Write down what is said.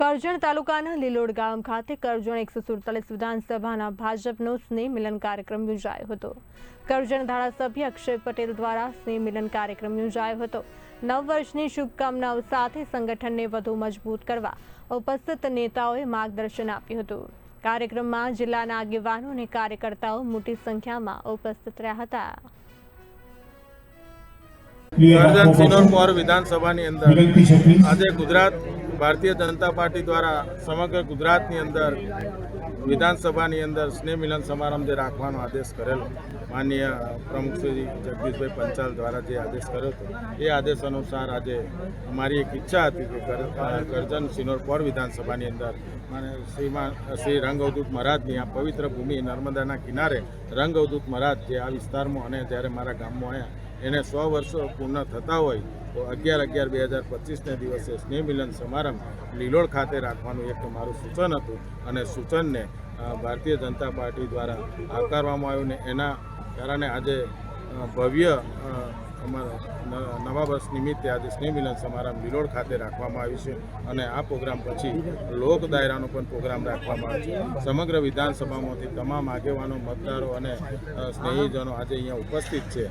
કરજણ તાલુકાના લીલોડ ગામ ખાતે કરજણ 147 વિધાનસભાના ભાજપનો સ્નેહ મિલન કાર્યક્રમ યોજાયો હતો। કરજણ ધારાસભ્ય અક્ષય પટેલ દ્વારા સ્નેહ મિલન કાર્યક્રમ યોજાયો હતો। નવ વર્ષની શુભકામનાઓ સાથે સંગઠનને વધુ મજબૂત કરવા ઉપસ્થિત નેતાઓએ માર્ગદર્શન આપ્યું હતું। કાર્યક્રમમાં જિલ્લાના આગેવાનો અને કાર્યકર્તાઓ મોટી સંખ્યામાં ઉપસ્થિત રહ્યા હતા। કરજણ સિનોર વિધાનસભાની અંદર આજે ગુજરાત ભારતીય જનતા પાર્ટી દ્વારા સમગ્ર ગુજરાતની અંદર વિધાનસભાની અંદર સ્નેહ મિલન સમારંભ જે રાખવાનો આદેશ કરેલો માનનીય પ્રમુખ શ્રી જગદીશભાઈ પંચાલ દ્વારા જે આદેશ કર્યો હતો એ આદેશ અનુસાર આજે અમારી એક ઈચ્છા હતી કે કરજણ સિનોર વિધાનસભાની અંદર શ્રી રંગ અવધૂત મહારાજની આ પવિત્ર ભૂમિ નર્મદાના કિનારે રંગ અવધૂત મહારાજ જે આ વિસ્તારમાં અને જ્યારે મારા ગામમાં આવ્યા એને 100 વર્ષો પૂર્ણ થતા હોય તો 11/11/2025ને દિવસે સ્નેહ મિલન સમારંભ લીલોડ ખાતે રાખવાનું એક મારું સૂચન હતું અને સૂચનને ભારતીય જનતા પાર્ટી દ્વારા આવકારવામાં આવ્યું ને એના કારણે આજે ભવ્ય અમારા નવા વર્ષ નિમિત્તે આજે સ્નેહ મિલન સમારંભ લીલોડ ખાતે રાખવામાં આવ્યું છે અને આ પ્રોગ્રામ પછી લોક દાયરાનો પણ પ્રોગ્રામ રાખવામાં આવ્યો છે। સમગ્ર વિધાનસભામાંથી તમામ આગેવાનો મતદારો અને સ્નેહીજનો આજે અહીંયા ઉપસ્થિત છે।